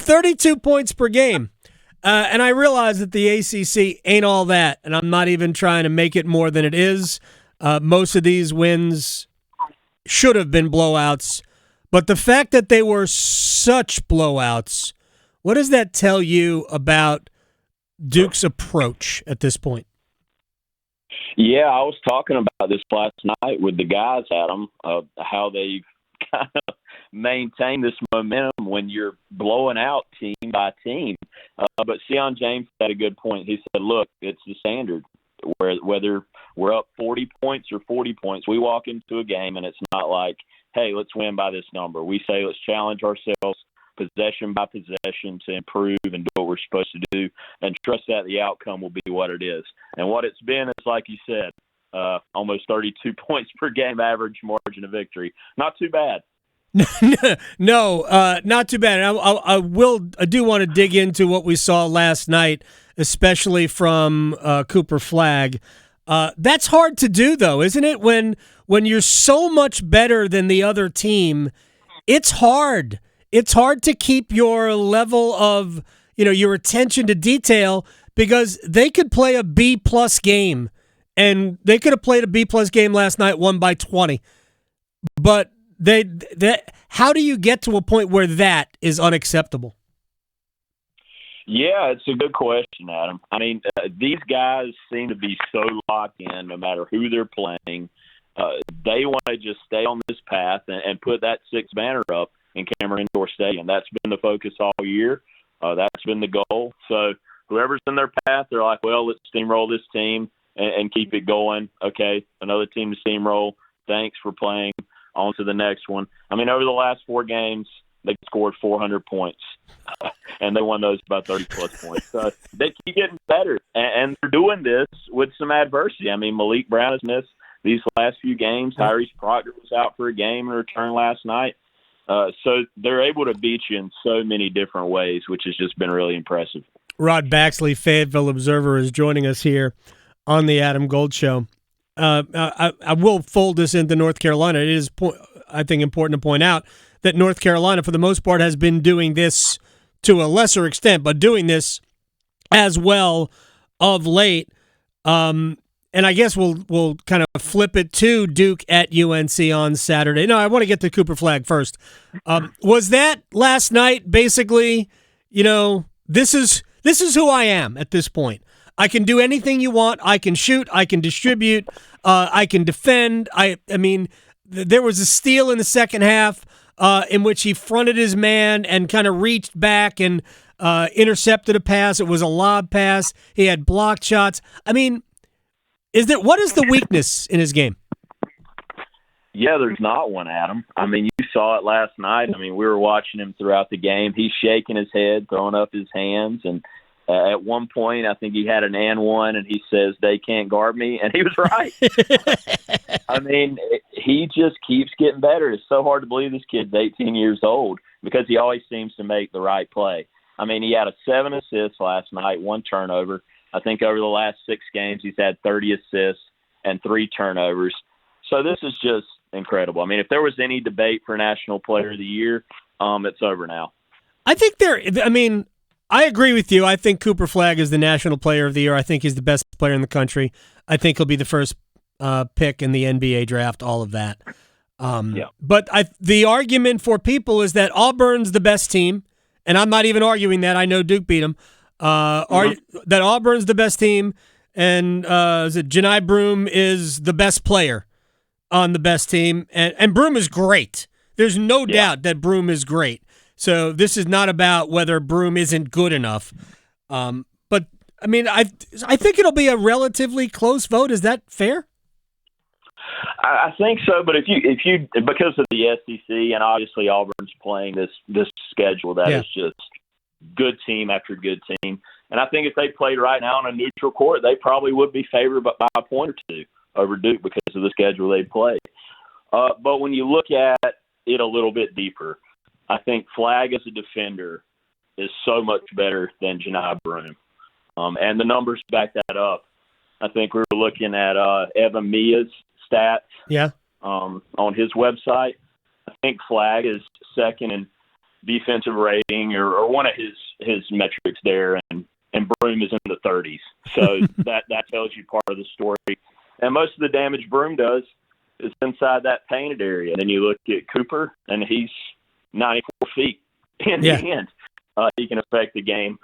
32 points per game. And I realize that the ACC ain't all that, and I'm not even trying to make it more than it is. Most of these wins should have been blowouts. But the fact that they were such blowouts, what does that tell you about Duke's approach at this point? Yeah, I was talking about this last night with the guys, Adam, how they kind of maintain this momentum when you're blowing out team by team. But Sion James had a good point. He said, look, it's the standard. Whether we're up 40 points or 40 points, we walk into a game and it's not like, hey, let's win by this number. We say let's challenge ourselves possession by possession to improve and do what we're supposed to do and trust that the outcome will be what it is. And what it's been is, like you said, almost 32 points per game average margin of victory. Not too bad. No, not too bad. I do want to dig into what we saw last night, especially from Cooper Flagg. That's hard to do, though, isn't it? When you're so much better than the other team, it's hard. It's hard to keep your level of, your attention to detail, because they could play a B-plus game, and they could have played a B-plus game last night, won by 20. But how do you get to a point where that is unacceptable? Yeah, it's a good question, Adam. I mean, these guys seem to be so locked in no matter who they're playing. They want to just stay on this path and put that sixth banner up in Cameron Indoor Stadium. That's been the focus all year. That's been the goal. So whoever's in their path, they're like, well, let's steamroll this team and keep it going. Okay, another team to steamroll. Thanks for playing. On to the next one. I mean, over the last 4 games, they scored 400 points, and they won those by 30-plus points. So they keep getting better, and they're doing this with some adversity. I mean, Malik Brown has missed these last few games. Tyrese Proctor was out for a game and returned last night. So they're able to beat you in so many different ways, which has just been really impressive. Rod Baxley, Fayetteville Observer, is joining us here on the Adam Gold Show. I will fold this into North Carolina. It is, I think, important to point out that North Carolina, for the most part, has been doing this to a lesser extent, but doing this as well of late. And I guess we'll kind of flip it to Duke at UNC on Saturday. No, I want to get to Cooper Flagg first. Was that last night basically, this is who I am at this point. I can do anything you want. I can shoot. I can distribute. I can defend. I mean, there was a steal in the second half in which he fronted his man and kind of reached back and intercepted a pass. It was a lob pass. He had blocked shots. I mean, what is the weakness in his game? Yeah, there's not one, Adam. I mean, you saw it last night. I mean, we were watching him throughout the game. He's shaking his head, throwing up his hands, and at one point, I think he had an and one, and he says, they can't guard me, and he was right. I mean, he just keeps getting better. It's so hard to believe this kid's 18 years old because he always seems to make the right play. I mean, he had 7 assists last night, 1 turnover. I think over the last 6 games, he's had 30 assists and 3 turnovers. So this is just incredible. I mean, if there was any debate for National Player of the Year, it's over now. I agree with you. I think Cooper Flagg is the National Player of the Year. I think he's the best player in the country. I think he'll be the first pick in the NBA draft, all of that. But the argument for people is that Auburn's the best team, and I'm not even arguing that. I know Duke beat them. That Auburn's the best team, and Johni Broome is the best player on the best team. And Broome is great. There's no doubt that Broome is great. So this is not about whether Broome isn't good enough. But, I mean, I think it'll be a relatively close vote. Is that fair? I think so, but if you because of the SEC and obviously Auburn's playing this schedule that is just good team after good team. And I think if they played right now on a neutral court, they probably would be favored by a point or 2 over Duke because of the schedule they play. But when you look at it a little bit deeper, I think Flagg as a defender is so much better than Johni Broome. And the numbers back that up. I think we were looking at Evan Mia's stats on his website. I think Flagg is second in defensive rating or one of his metrics there, and Broom is in the 30s. So that tells you part of the story. And most of the damage Broom does is inside that painted area. And then you look at Cooper, and he's 94 feet in the end. He can affect the game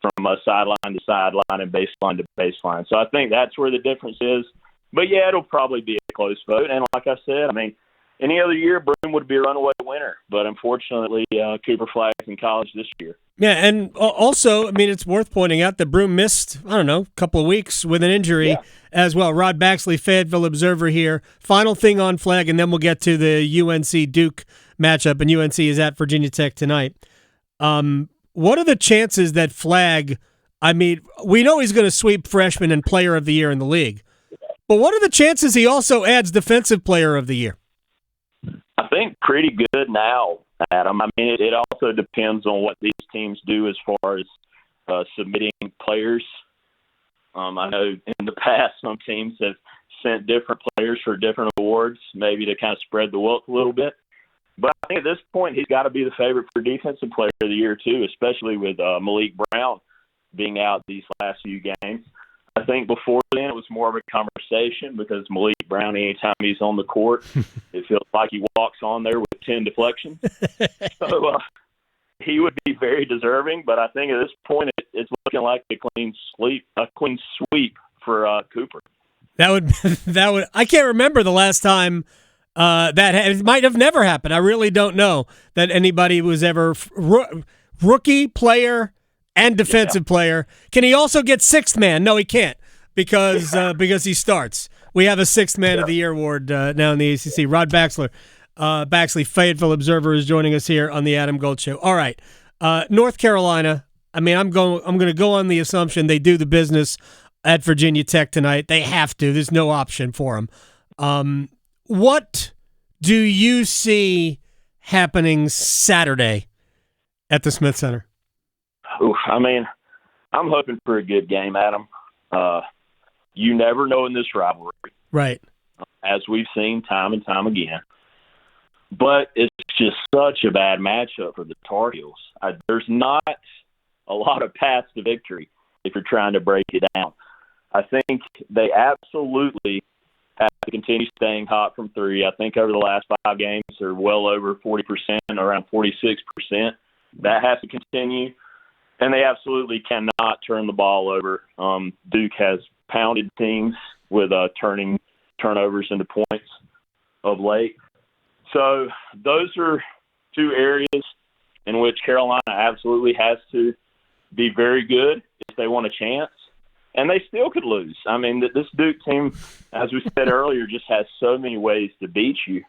from sideline to sideline and baseline to baseline. So I think that's where the difference is. But, yeah, it'll probably be a close vote. And like I said, I mean, any other year, Broom would be a runaway winner. But unfortunately, Cooper Flagg's in college this year. Yeah, and also, I mean, it's worth pointing out that Broom missed, I don't know, a couple of weeks with an injury as well. Rod Baxley, Fayetteville Observer here. Final thing on Flagg, and then we'll get to the UNC-Duke matchup, and UNC is at Virginia Tech tonight. What are the chances that Flagg, I mean, we know he's going to sweep freshman and player of the year in the league, but what are the chances he also adds defensive player of the year? I think pretty good now, Adam. I mean, it also depends on what these teams do as far as submitting players. I know in the past some teams have sent different players for different awards, maybe to kind of spread the wealth a little bit. But I think at this point he's got to be the favorite for Defensive Player of the Year too, especially with Malik Brown being out these last few games. I think before then it was more of a conversation because Malik Brown, anytime he's on the court, it feels like he walks on there with 10 deflections. So he would be very deserving, but I think at this point it's looking like a clean sweep for Cooper. That would. I can't remember the last time it might have never happened. I really don't know that anybody was ever rookie player and defensive player. Can he also get sixth man? No, he can't because he starts. We have a sixth man of the year award now in the ACC. Rod Baxley, Fayetteville Observer, is joining us here on the Adam Gold Show. All right, North Carolina. I mean, I'm going to go on the assumption they do the business at Virginia Tech tonight. They have to. There's no option for them. What do you see happening Saturday at the Smith Center? I mean, I'm hoping for a good game, Adam. You never know in this rivalry. Right. As we've seen time and time again. But it's just such a bad matchup for the Tar Heels. There's not a lot of paths to victory if you're trying to break it down. I think they absolutely have to continue staying hot from three. I think over the last 5 games, they're well over 40%, around 46%. That has to continue. And they absolutely cannot turn the ball over. Duke has pounded teams with turning turnovers into points of late. So those are 2 areas in which Carolina absolutely has to be very good if they want a chance. And they still could lose. I mean, this Duke team, as we said earlier, just has so many ways to beat you,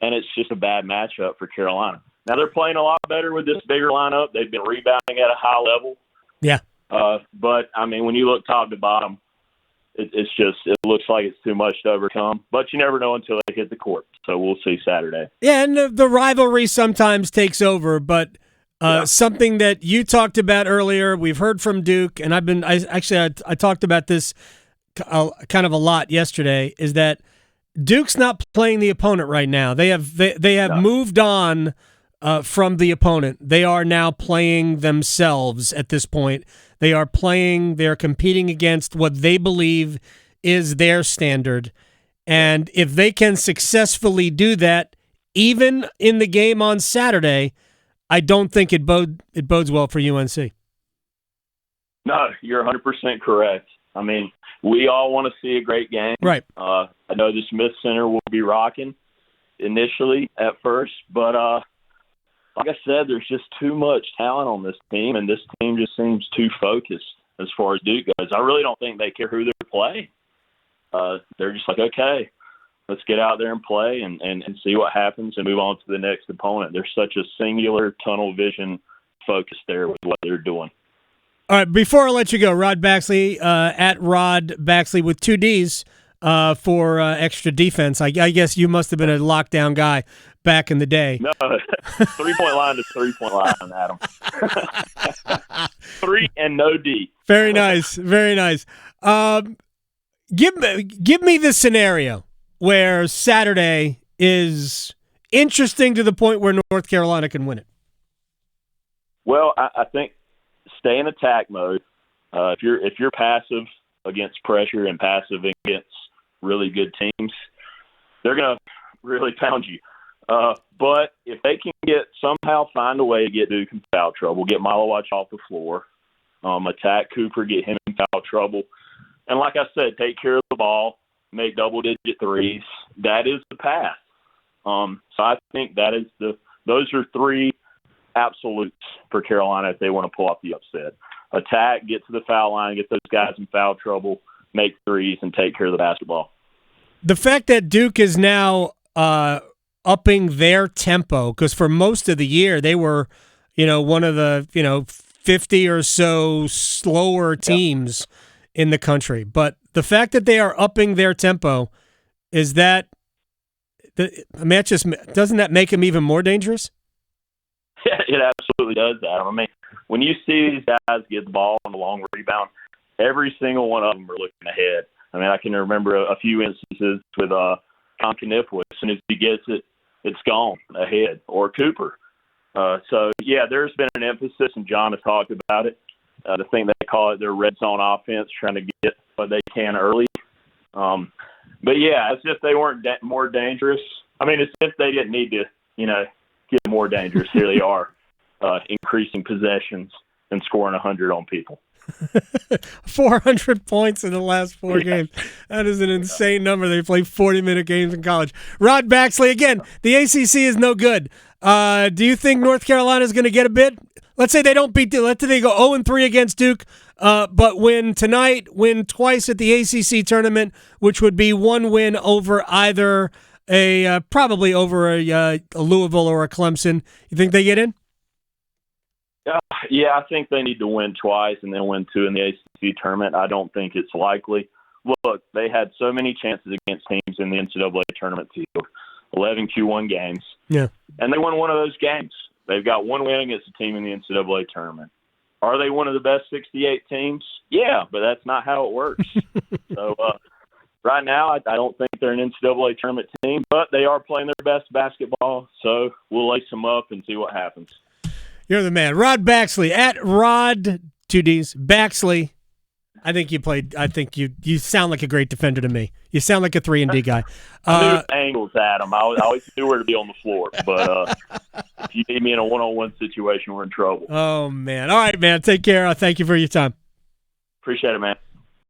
and it's just a bad matchup for Carolina. Now, they're playing a lot better with this bigger lineup. They've been rebounding at a high level. Yeah. But, I mean, when you look top to bottom, it looks like it's too much to overcome. But you never know until they hit the court. So we'll see Saturday. Yeah, and the rivalry sometimes takes over, but something that you talked about earlier, we've heard from Duke, and I talked about this kind of a lot yesterday, is that Duke's not playing the opponent right now. They have moved on from the opponent. They are now playing themselves at this point. They're competing against what they believe is their standard. And if they can successfully do that, even in the game on Saturday, I don't think it bodes well for UNC. No, you're 100% correct. I mean, we all want to see a great game. Right. I know the Smith Center will be rocking initially at first, but like I said, there's just too much talent on this team, and this team just seems too focused as far as Duke goes. I really don't think they care who they're playing. They're just like, okay, let's get out there and play and see what happens and move on to the next opponent. There's such a singular tunnel vision focus there with what they're doing. All right, before I let you go, Rod Baxley, at Rod Baxley with 2 Ds for extra defense. I guess you must have been a lockdown guy back in the day. No, 3-point line to 3-point line, Adam. 3 and no D. Very nice, very nice. Give me the scenario where Saturday is interesting to the point where North Carolina can win it. Well, I think stay in attack mode. If you're passive against pressure and passive against really good teams, they're going to really pound you. But if they can somehow find a way to get Duke in foul trouble, get Malawach off the floor, attack Cooper, get him in foul trouble, and like I said, take care of the ball, make double-digit threes, that is the path. So I think those are three absolutes for Carolina if they want to pull off the upset. Attack, get to the foul line, get those guys in foul trouble, make threes, and take care of the basketball. The fact that Duke is now upping their tempo, because for most of the year they were, one of the, 50 or so slower teams in the country. But the fact that they are upping their tempo, doesn't that make them even more dangerous? Yeah, it absolutely does, Adam. I mean, when you see these guys get the ball on the long rebound, every single one of them are looking ahead. I mean, I can remember a few instances with Tom Knipwood. As soon as he gets it, it's gone ahead, or Cooper. So, yeah, there's been an emphasis, and John has talked about it. The thing they call it their red zone offense, trying to get what they can early. But, yeah, as if they weren't more dangerous. I mean, it's if they didn't need to, get more dangerous. Here they are, increasing possessions and scoring 100 on people. 400 points in the last 4 games. That is an insane number. They play 40-minute games in college. Rod Baxley, again, the ACC is no good. Do you think North Carolina is going to get a bid? Let's say they don't beat Duke. Let's say they go 0-3 against Duke, but win tonight, win twice at the ACC tournament, which would be one win over either probably over a Louisville or a Clemson. You think they get in? Yeah, I think they need to win twice and then win 2 in the ACC tournament. I don't think it's likely. Look, they had so many chances against teams in the NCAA tournament field, 11 Q1 games. Yeah. And they won one of those games. They've got one win against a team in the NCAA tournament. Are they one of the best 68 teams? Yeah, but that's not how it works. So right now, I don't think they're an NCAA tournament team, but they are playing their best basketball, so we'll lace them up and see what happens. You're the man. Rod Baxley, at Rod, 2 Ds, Baxley. I think you sound like a great defender to me. You sound like a 3-and-D guy. I knew angles, Adam. I always knew where to be on the floor. But if you need me in a one-on-one situation, we're in trouble. Oh, man. All right, man. Take care. Thank you for your time. Appreciate it, man.